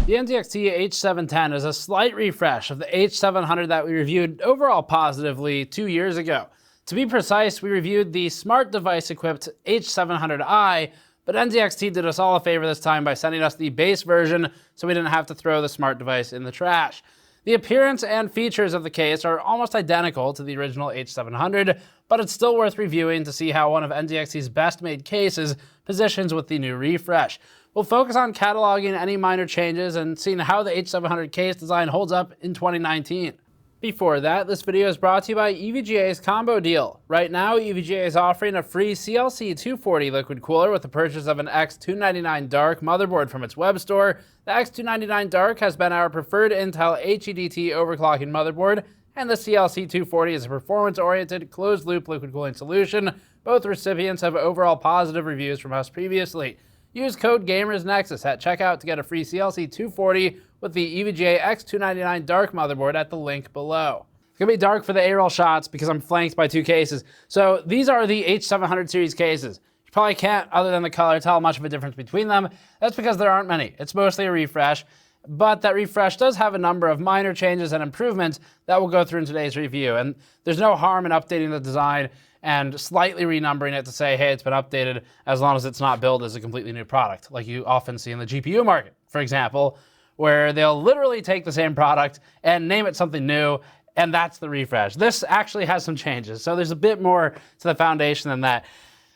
The NZXT H710 is a slight refresh of the H700 that we reviewed overall positively 2 years ago. To be precise, we reviewed the smart device-equipped H700i, but NZXT did us all a favor this time by sending us the base version so we didn't have to throw the smart device in the trash. The appearance and features of the case are almost identical to the original H700, but it's still worth reviewing to see how one of NZXT's best-made cases positions with the new refresh. We'll focus on cataloging any minor changes and seeing how the H700 case design holds up in 2019. Before that, this video is brought to you by EVGA's combo deal. Right now, EVGA is offering a free CLC 240 liquid cooler with the purchase of an X299 Dark motherboard from its web store. The X299 Dark has been our preferred Intel HEDT overclocking motherboard, and the CLC 240 is a performance-oriented, closed-loop liquid cooling solution. Both recipients have overall positive reviews from us previously. Use code GAMERSNEXUS at checkout to get a free CLC 240 with the EVGA X299 Dark motherboard at the link below. It's gonna be dark for the A-roll shots because I'm flanked by two cases. So these are the H700 series cases. You probably can't, other than the color, tell much of a difference between them. That's because there aren't many. It's mostly a refresh, but that refresh does have a number of minor changes and improvements that we'll go through in today's review. And there's no harm in updating the design and slightly renumbering it to say, hey, it's been updated, as long as it's not billed as a completely new product, like you often see in the GPU market, for example, where they'll literally take the same product and name it something new, and that's the refresh. This actually has some changes, so there's a bit more to the foundation than that.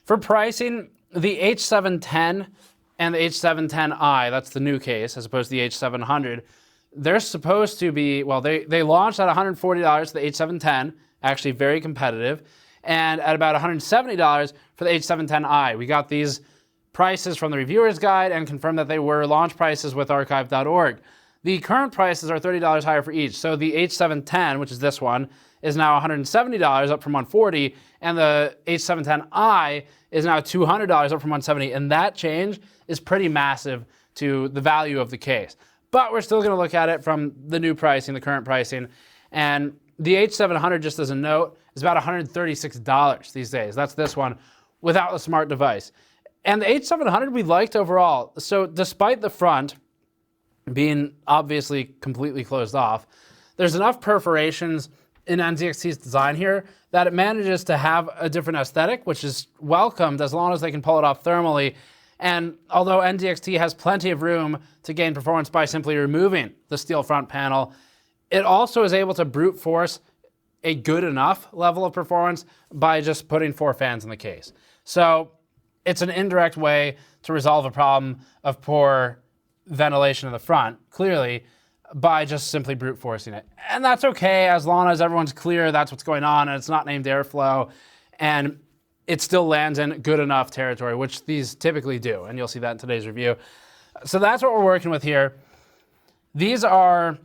For pricing, the H710 and the H710i, that's the new case, as opposed to the H700, they're supposed to be, well, they launched at $140 for the H710, actually very competitive, and at about $170 for the H710i. We got these prices from the reviewer's guide and confirmed that they were launch prices with archive.org. The current prices are $30 higher for each. So the H710, which is this one, is now $170 up from $140, and the H710i is now $200 up from $170, and that change is pretty massive to the value of the case. But we're still gonna look at it from the new pricing, the current pricing, and the H700, just as a note, is about $136 these days. That's this one without the smart device. And the H700 we liked overall. So despite the front being obviously completely closed off, there's enough perforations in NZXT's design here that it manages to have a different aesthetic, which is welcomed as long as they can pull it off thermally. And although NZXT has plenty of room to gain performance by simply removing the steel front panel, it also is able to brute force a good enough level of performance by just putting 4 fans in the case. So it's an indirect way to resolve a problem of poor ventilation in the front, clearly, by just simply brute forcing it. And that's okay as long as everyone's clear that's what's going on and it's not named airflow, and it still lands in good enough territory, which these typically do, and you'll see that in today's review. So that's what we're working with here. These are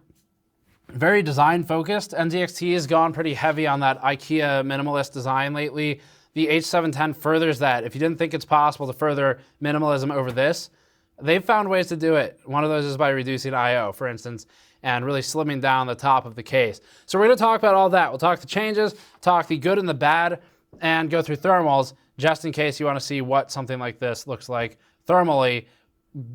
very design focused. NZXT has gone pretty heavy on that IKEA minimalist design lately. The H710 furthers that. If you didn't think it's possible to further minimalism over this, they've found ways to do it. One of those is by reducing I/O, for instance, and really slimming down the top of the case. So we're gonna talk about all that. We'll talk the changes, talk the good and the bad, and go through thermals, just in case you wanna see what something like this looks like thermally,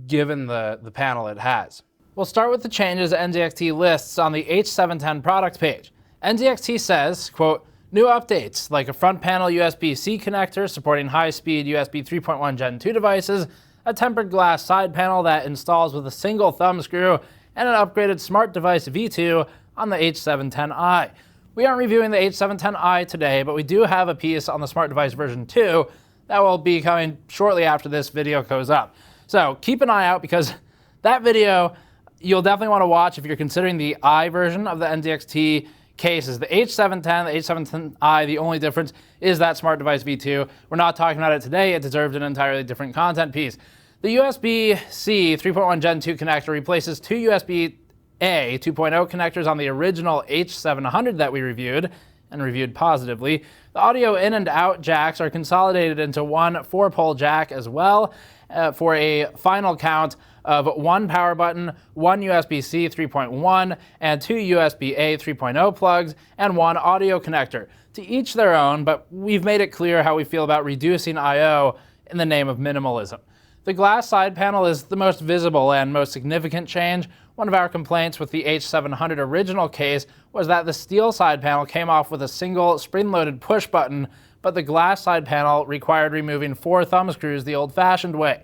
given the panel it has. We'll start with the changes NZXT lists on the H710 product page. NZXT says, quote, new updates like a front panel USB-C connector supporting high-speed USB 3.1 Gen 2 devices, a tempered glass side panel that installs with a single thumb screw, and an upgraded smart device V2 on the H710i. We aren't reviewing the H710i today, but we do have a piece on the smart device version 2 that will be coming shortly after this video goes up. So keep an eye out, because that video you'll definitely want to watch if you're considering the i version of the NZXT cases. The H710, the H710i, the only difference is that smart device V2. We're not talking about it today. It deserved an entirely different content piece. The USB-C 3.1 Gen 2 connector replaces 2 USB-A 2.0 connectors on the original H700 that we reviewed and reviewed positively. The audio in and out jacks are consolidated into one 4-pole jack as well, for a final count of 1 power button, 1 USB-C 3.1, and 2 USB-A 3.0 plugs, and 1 audio connector. To each their own, but we've made it clear how we feel about reducing I/O in the name of minimalism. The glass side panel is the most visible and most significant change. One of our complaints with the H700 original case was that the steel side panel came off with a single spring-loaded push button, but the glass side panel required removing 4 thumb screws the old-fashioned way.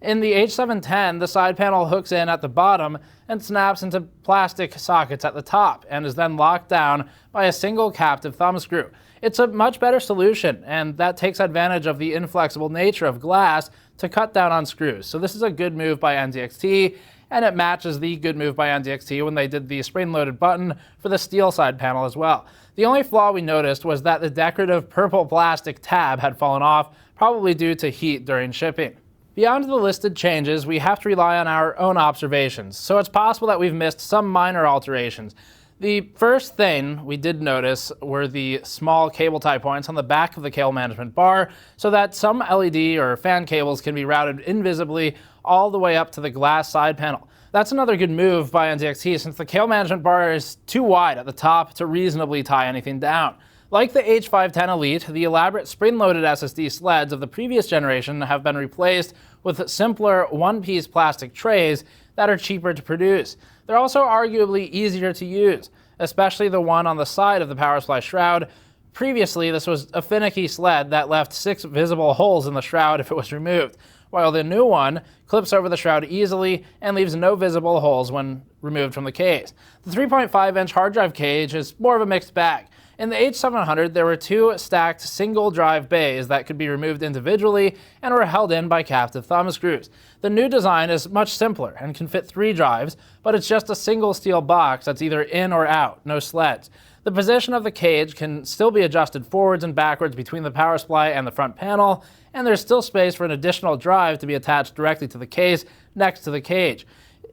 In the H710, the side panel hooks in at the bottom and snaps into plastic sockets at the top, and is then locked down by a single captive thumb screw. It's a much better solution, and that takes advantage of the inflexible nature of glass to cut down on screws. So this is a good move by NZXT, and it matches the good move by NZXT when they did the spring-loaded button for the steel side panel as well. The only flaw we noticed was that the decorative purple plastic tab had fallen off, probably due to heat during shipping. Beyond the listed changes, we have to rely on our own observations, so it's possible that we've missed some minor alterations. The first thing we did notice were the small cable tie points on the back of the cable management bar, so that some LED or fan cables can be routed invisibly all the way up to the glass side panel. That's another good move by NZXT, since the cable management bar is too wide at the top to reasonably tie anything down. Like the H510 Elite, the elaborate spring-loaded SSD sleds of the previous generation have been replaced with simpler one-piece plastic trays that are cheaper to produce. They're also arguably easier to use, especially the one on the side of the power supply shroud. Previously, this was a finicky sled that left 6 visible holes in the shroud if it was removed, while the new one clips over the shroud easily and leaves no visible holes when removed from the case. The 3.5-inch hard drive cage is more of a mixed bag. In the H700, there were 2 stacked single-drive bays that could be removed individually and were held in by captive thumb screws. The new design is much simpler and can fit 3 drives, but it's just a single steel box that's either in or out, no sleds. The position of the cage can still be adjusted forwards and backwards between the power supply and the front panel, and there's still space for an additional drive to be attached directly to the case next to the cage.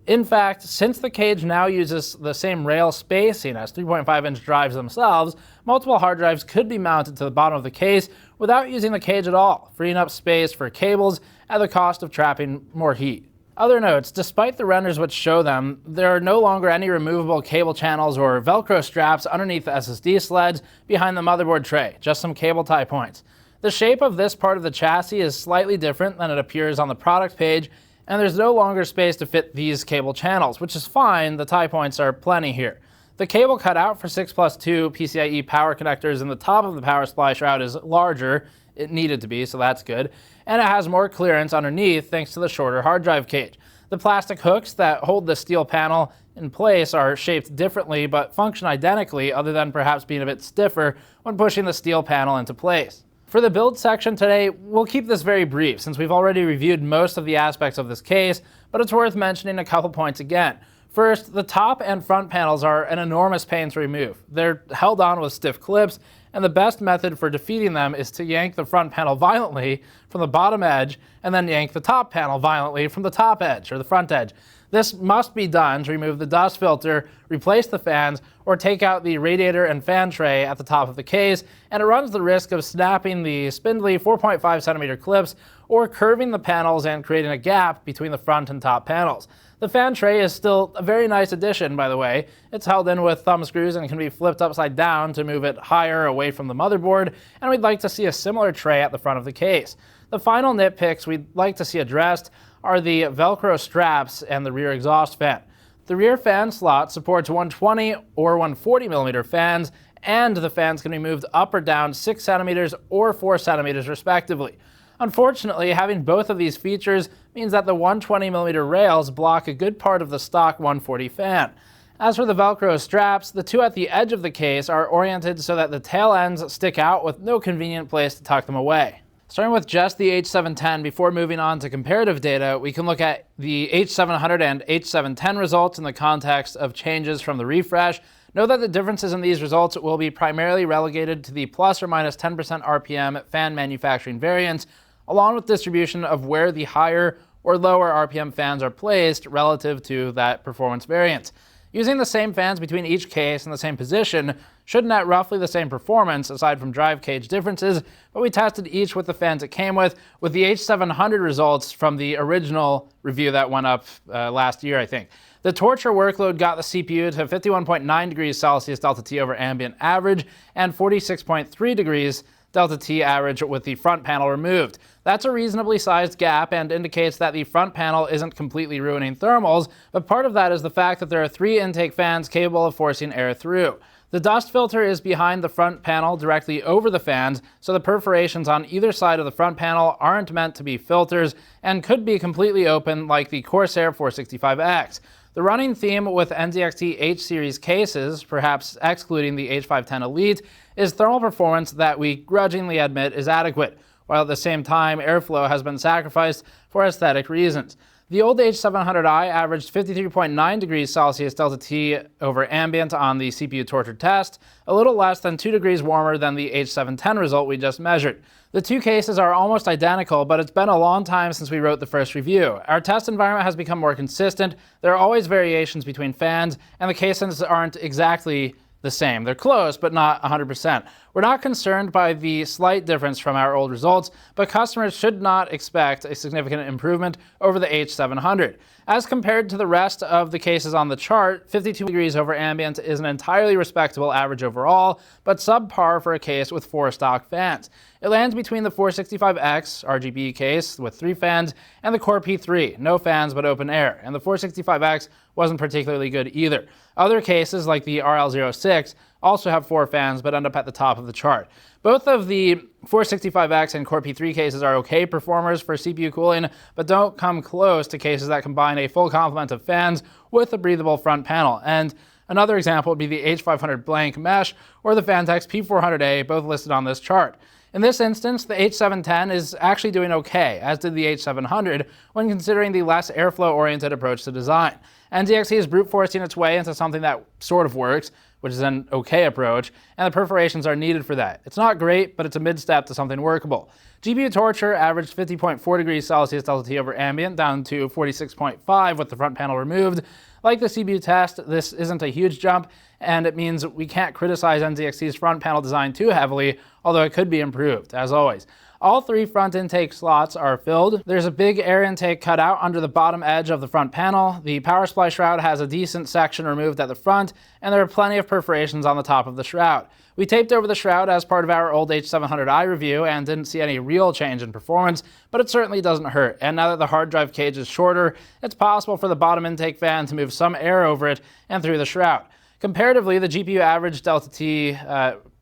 In fact, since the cage now uses the same rail spacing as 3.5-inch drives themselves, multiple hard drives could be mounted to the bottom of the case without using the cage at all, freeing up space for cables at the cost of trapping more heat. Other notes: despite the renders which show them, there are no longer any removable cable channels or Velcro straps underneath the SSD sleds behind the motherboard tray, just some cable tie points. The shape of this part of the chassis is slightly different than it appears on the product page, and there's no longer space to fit these cable channels, which is fine. The tie points are plenty here. The cable cutout for 6+2 PCIe power connectors in the top of the power supply shroud is larger. It needed to be, so that's good. And it has more clearance underneath thanks to the shorter hard drive cage. The plastic hooks that hold the steel panel in place are shaped differently but function identically, other than perhaps being a bit stiffer when pushing the steel panel into place. For the build section today, we'll keep this very brief since we've already reviewed most of the aspects of this case, but it's worth mentioning a couple points again. First, the top and front panels are an enormous pain to remove. They're held on with stiff clips, and the best method for defeating them is to yank the front panel violently from the bottom edge and then yank the top panel violently from the top edge or the front edge. This must be done to remove the dust filter, replace the fans, or take out the radiator and fan tray at the top of the case, and it runs the risk of snapping the spindly 4.5 centimeter clips or curving the panels and creating a gap between the front and top panels. The fan tray is still a very nice addition, by the way. It's held in with thumb screws and can be flipped upside down to move it higher away from the motherboard, and we'd like to see a similar tray at the front of the case. The final nitpicks we'd like to see addressed are the Velcro straps and the rear exhaust fan. The rear fan slot supports 120 or 140 millimeter fans, and the fans can be moved up or down 6 centimeters or 4 centimeters respectively. Unfortunately, having both of these features means that the 120 millimeter rails block a good part of the stock 140 fan. As for the Velcro straps, the 2 at the edge of the case are oriented so that the tail ends stick out with no convenient place to tuck them away. Starting with just the H710, before moving on to comparative data, we can look at the H700 and H710 results in the context of changes from the refresh. Note that the differences in these results will be primarily relegated to the plus or minus 10% RPM fan manufacturing variance, along with distribution of where the higher or lower RPM fans are placed relative to that performance variance. Using the same fans between each case in the same position should net roughly the same performance aside from drive cage differences, but we tested each with the fans it came with the H700 results from the original review that went up last year, I think. The torture workload got the CPU to 51.9 degrees Celsius delta T over ambient average and 46.3 degrees delta T average with the front panel removed. That's a reasonably sized gap and indicates that the front panel isn't completely ruining thermals, but part of that is the fact that there are 3 intake fans capable of forcing air through. The dust filter is behind the front panel directly over the fans, so the perforations on either side of the front panel aren't meant to be filters and could be completely open like the Corsair 465X. The running theme with NZXT H series cases, perhaps excluding the H510 Elite, is thermal performance that we grudgingly admit is adequate, while at the same time airflow has been sacrificed for aesthetic reasons. The old H700i averaged 53.9 degrees Celsius delta T over ambient on the CPU torture test, a little less than 2 degrees warmer than the H710 result we just measured. The two cases are almost identical, but it's been a long time since we wrote the first review. Our test environment has become more consistent, there are always variations between fans, and the cases aren't exactly the same. They're close, but not 100%. We're not concerned by the slight difference from our old results, but customers should not expect a significant improvement over the H700. As compared to the rest of the cases on the chart, 52 degrees over ambient is an entirely respectable average overall, but subpar for a case with 4 stock fans. It lands between the 465X RGB case with 3 fans and the Core P3, no fans but open air, and the 465X wasn't particularly good either. Other cases, like the RL06, also have 4 fans but end up at the top of the chart. Both of the 465X and Core P3 cases are okay performers for CPU cooling, but don't come close to cases that combine a full complement of fans with a breathable front panel. And another example would be the H500 blank mesh or the Fantex P400A, both listed on this chart. In this instance, the H710 is actually doing okay, as did the H700, when considering the less airflow-oriented approach to design. NZXT is brute forcing its way into something that sort of works, which is an okay approach, and the perforations are needed for that. It's not great, but it's a mid-step to something workable. GPU torture averaged 50.4 degrees Celsius delta T over ambient, down to 46.5 with the front panel removed. Like the CPU test, this isn't a huge jump, and it means we can't criticize NZXT's front panel design too heavily, although it could be improved, as always. All 3 front intake slots are filled. There's a big air intake cut out under the bottom edge of the front panel. The power supply shroud has a decent section removed at the front, and there are plenty of perforations on the top of the shroud. We taped over the shroud as part of our old H700i review and didn't see any real change in performance, but it certainly doesn't hurt. And now that the hard drive cage is shorter, it's possible for the bottom intake fan to move some air over it and through the shroud. Comparatively, the GPU average delta T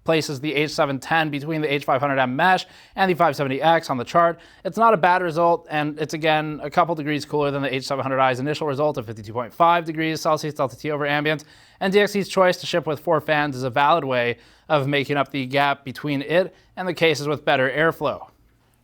places the H710 between the H500M mesh and the 570X on the chart. It's not a bad result, and it's again a couple degrees cooler than the H700i's initial result of 52.5 degrees Celsius delta T over ambient. NZXT's choice to ship with 4 fans is a valid way of making up the gap between it and the cases with better airflow.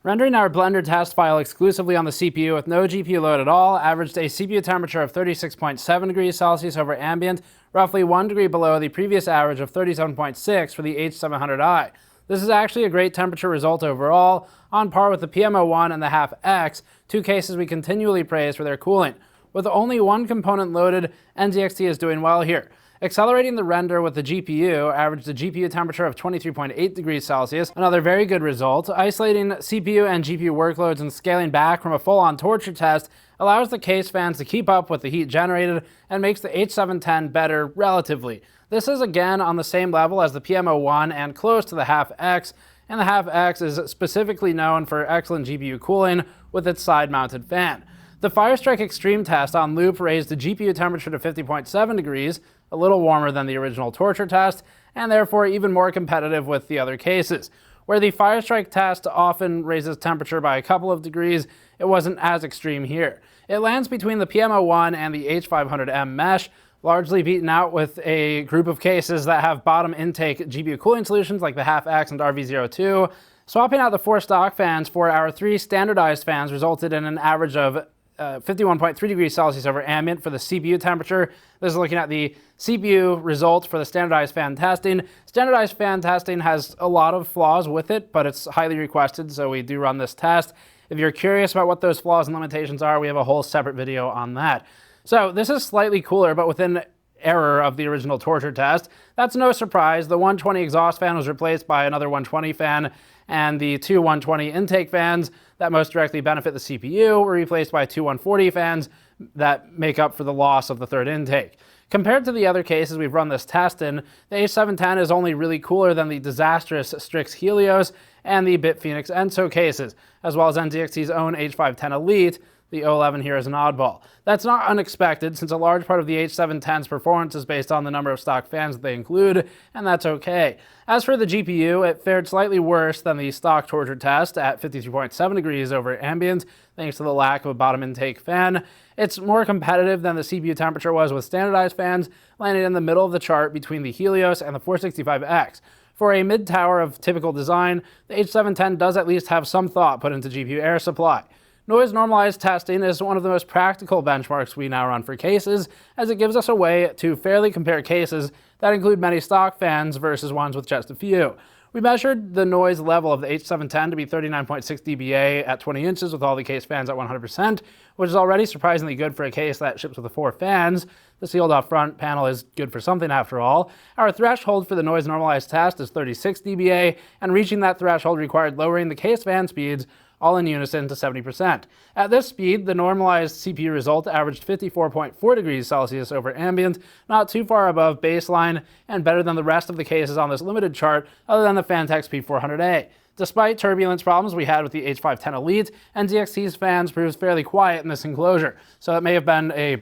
Rendering our Blender test file exclusively on the CPU with no GPU load at all averaged a CPU temperature of 36.7 degrees Celsius over ambient, roughly 1 degree below the previous average of 37.6 for the H700i. This is actually a great temperature result overall, on par with the PM01 and the half-X, 2 cases we continually praise for their cooling. With only 1 component loaded, NZXT is doing well here. Accelerating the render with the GPU averaged a GPU temperature of 23.8 degrees Celsius, another very good result. Isolating CPU and GPU workloads and scaling back from a full-on torture test allows the case fans to keep up with the heat generated and makes the H710 better relatively. This is again on the same level as the PM01 and close to the half-X, and the half-X is specifically known for excellent GPU cooling with its side-mounted fan. The Firestrike Extreme test on loop raised the GPU temperature to 50.7 degrees, a little warmer than the original torture test, and therefore even more competitive with the other cases. Where the Firestrike test often raises temperature by a couple of degrees, it wasn't as extreme here. It lands between the PM01 and the H500M mesh, largely beaten out with a group of cases that have bottom intake GPU cooling solutions like the half-X and RV02. Swapping out the 4 stock fans for our 3 standardized fans resulted in an average of 51.3 degrees Celsius over ambient for the CPU temperature. This is looking at the CPU results for the standardized fan testing. Standardized fan testing has a lot of flaws with it, but it's highly requested, so we do run this test. If you're curious about what those flaws and limitations are, we have a whole separate video on that. So this is slightly cooler, but within error of the original torture test. That's no surprise. The 120 exhaust fan was replaced by another 120 fan, and the 2 120 intake fans that most directly benefit the CPU were replaced by 2 140 fans that make up for the loss of the 3rd intake. Compared to the other cases we've run this test in, the H710 is only really cooler than the disastrous Strix Helios, and the Bitphoenix Enso cases, as well as NZXT's own H510 Elite. The 011 here is an oddball. That's not unexpected, since a large part of the H710's performance is based on the number of stock fans that they include, and that's okay. As for the GPU, it fared slightly worse than the stock torture test at 53.7 degrees over ambient, thanks to the lack of a bottom intake fan. It's more competitive than the CPU temperature was with standardized fans, landing in the middle of the chart between the Helios and the 465X. For a mid-tower of typical design, the H710 does at least have some thought put into GPU air supply. Noise-normalized testing is one of the most practical benchmarks we now run for cases, as it gives us a way to fairly compare cases that include many stock fans versus ones with just a few. We measured the noise level of the H710 to be 39.6 dBA at 20 inches with all the case fans at 100%, which is already surprisingly good for a case that ships with 4 fans. The sealed off front panel is good for something after all. Our threshold for the noise normalized test is 36 dBA, and reaching that threshold required lowering the case fan speeds all in unison to 70%. At this speed, the normalized CPU result averaged 54.4 degrees Celsius over ambient, not too far above baseline, and better than the rest of the cases on this limited chart, other than the Fantex P400A. Despite turbulence problems we had with the H510 Elite, NZXT's fans proved fairly quiet in this enclosure, so it may have been a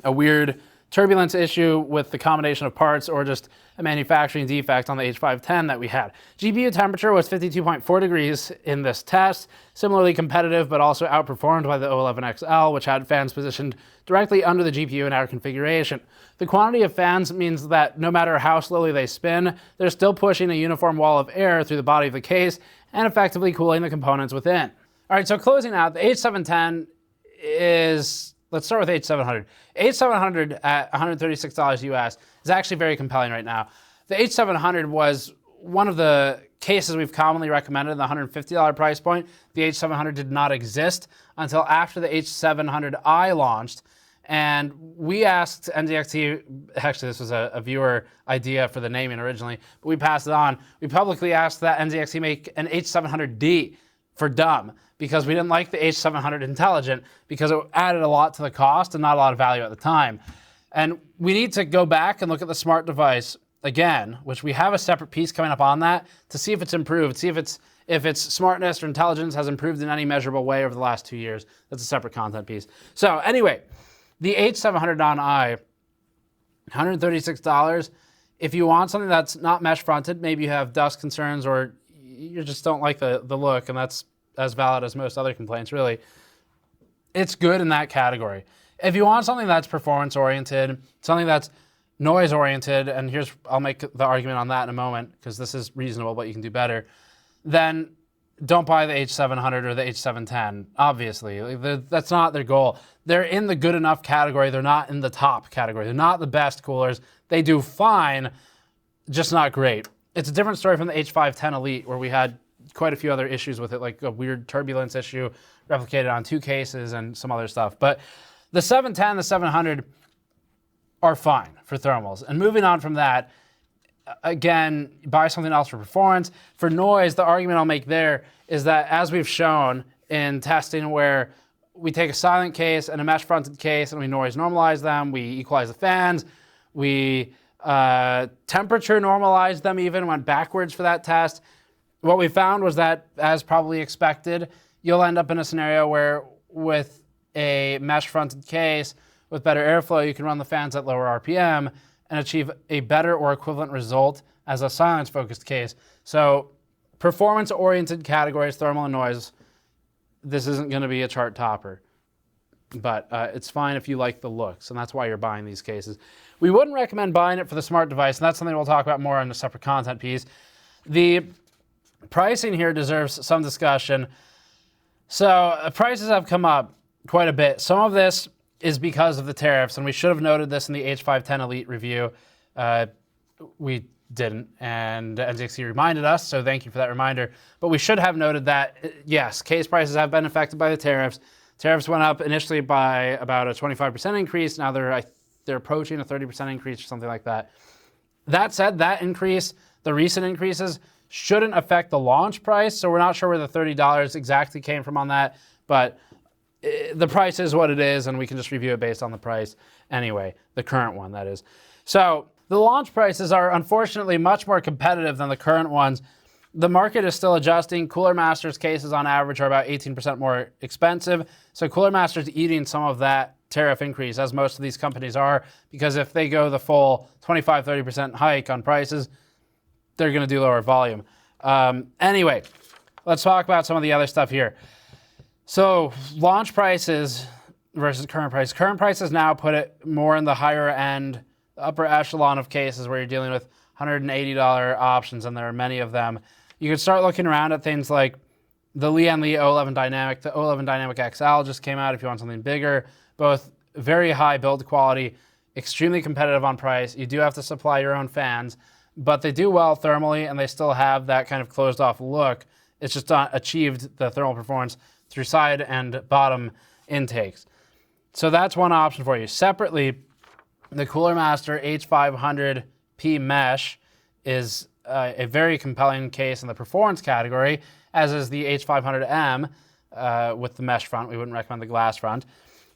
weird turbulence issue with the combination of parts or just a manufacturing defect on the H510 that we had. GPU temperature was 52.4 degrees in this test, similarly competitive but also outperformed by the 011XL, which had fans positioned directly under the GPU in our configuration. The quantity of fans means that no matter how slowly they spin, they're still pushing a uniform wall of air through the body of the case and effectively cooling the components within. All right, so closing out, the H710 is... Let's start with H700. H700 at $136 US is actually very compelling right now. The H700 was one of the cases we've commonly recommended in the $150 price point. The H700 did not exist until after the H700i launched. And we asked NZXT, actually this was a viewer idea for the naming originally, but we passed it on. We publicly asked that NZXT make an H700D for dumb, because we didn't like the H700 Intelligent, because it added a lot to the cost and not a lot of value at the time. And we need to go back and look at the smart device again, which we have a separate piece coming up on that, to see if it's improved, see if its smartness or intelligence has improved in any measurable way over the last 2 years. That's a separate content piece. So anyway, the H700 on I, $136. If you want something that's not mesh fronted, maybe you have dust concerns or you just don't like the look, and that's as valid as most other complaints, really. It's good in that category. If you want something that's performance-oriented, something that's noise-oriented, and I'll make the argument on that in a moment, because this is reasonable, but you can do better, then don't buy the H700 or the H710, obviously. That's not their goal. They're in the good enough category. They're not in the top category. They're not the best coolers. They do fine, just not great. It's a different story from the H510 Elite, where we had quite a few other issues with it, like a weird turbulence issue replicated on 2 cases and some other stuff. But the 710, the 700 are fine for thermals. And moving on from that, again, buy something else for performance. For noise, the argument I'll make there is that, as we've shown in testing where we take a silent case and a mesh fronted case and we noise normalize them, we equalize the fans, we temperature normalized them even, went backwards for that test. What we found was that, as probably expected, you'll end up in a scenario where with a mesh fronted case with better airflow, you can run the fans at lower RPM and achieve a better or equivalent result as a silence focused case. So performance oriented categories, thermal and noise, this isn't going to be a chart topper, but it's fine if you like the looks, and that's why you're buying these cases. We wouldn't recommend buying it for the smart device, and that's something we'll talk about more in a separate content piece. The pricing here deserves some discussion. So prices have come up quite a bit. Some of this is because of the tariffs, and we should have noted this in the H510 Elite review. We didn't, and NZXT reminded us, so thank you for that reminder. But we should have noted that, yes, case prices have been affected by the tariffs. Tariffs went up initially by about a 25% increase. Now they're approaching a 30% increase or something like that. That said, that increase, the recent increases, shouldn't affect the launch price, so we're not sure where the $30 exactly came from on that, but the price is what it is, and we can just review it based on the price anyway, the current one, that is. So the launch prices are unfortunately much more competitive than the current ones, The market is still adjusting. Cooler Master's cases on average are about 18% more expensive. So Cooler Master's eating some of that tariff increase, as most of these companies are, because if they go the full 25-30% hike on prices, they're going to do lower volume. Anyway, let's talk about some of the other stuff here. So launch prices versus current price. Current prices now put it more in the higher end, upper echelon of cases where you're dealing with $180 options, and there are many of them. You can start looking around at things like the Lee & Lee O11 Dynamic. The O11 Dynamic XL just came out if you want something bigger. Both very high build quality, extremely competitive on price. You do have to supply your own fans, but they do well thermally, and they still have that kind of closed off look. It's just not achieved the thermal performance through side and bottom intakes. So that's one option for you. Separately, the Cooler Master H500P Mesh is a very compelling case in the performance category, as is the H500M with the mesh front. We wouldn't recommend the glass front.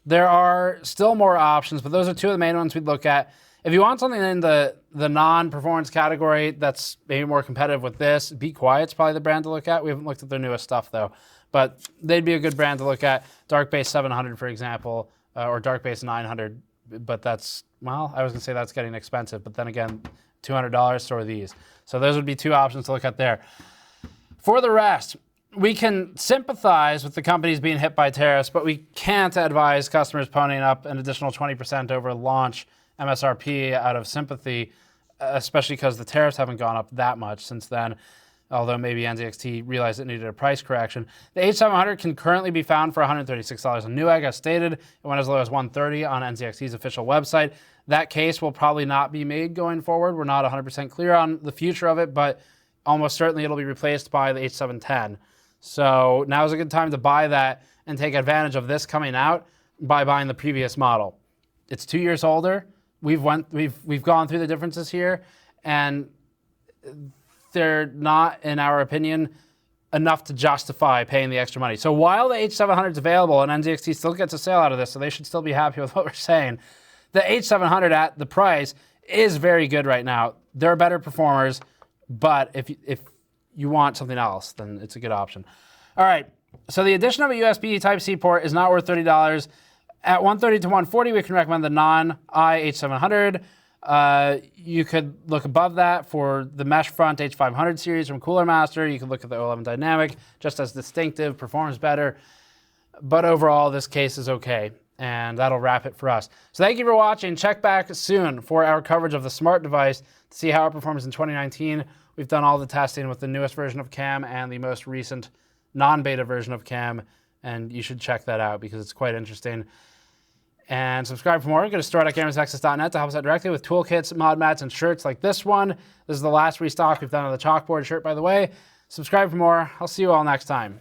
There are still more options, but those are two of the main ones we'd look at. If you want something in the non-performance category that's maybe more competitive with this, Be Quiet's probably the brand to look at. We haven't looked at their newest stuff, though, but they'd be a good brand to look at. Dark Bass 700, for example, or Dark Bass 900, but that's, well, I was going to say that's getting expensive, but then again, $200, so are these. So those would be two options to look at there. For the rest, we can sympathize with the companies being hit by tariffs, but we can't advise customers ponying up an additional 20% over launch MSRP out of sympathy, especially because the tariffs haven't gone up that much since then, although maybe NZXT realized it needed a price correction. The H700 can currently be found for $136 on Newegg, as stated. It went as low as $130 on NZXT's official website. That case will probably not be made going forward. We're not 100% clear on the future of it, but almost certainly it'll be replaced by the H710. So now's a good time to buy that and take advantage of this coming out by buying the previous model. It's 2 years older. We've gone through the differences here, and they're not, in our opinion, enough to justify paying the extra money. So while the H700 is available and NZXT still gets a sale out of this, so they should still be happy with what we're saying, the H700 at the price is very good right now. There are better performers, but if you want something else, then it's a good option. All right, so the addition of a USB Type-C port is not worth $30. At $130 to $140, we can recommend the non-I H700. You could look above that for the mesh front H500 series from Cooler Master. You could look at the O11 Dynamic, just as distinctive, performs better. But overall, this case is okay, and that'll wrap it for us. So thank you for watching. Check back soon for our coverage of the smart device to see how it performs in 2019. We've done all the testing with the newest version of CAM and the most recent non-beta version of CAM, and you should check that out because it's quite interesting. And subscribe for more. Go to store.gamersnexus.net to help us out directly with toolkits, mod mats, and shirts like this one. This is the last restock we've done on the chalkboard shirt, by the way. Subscribe for more. I'll see you all next time.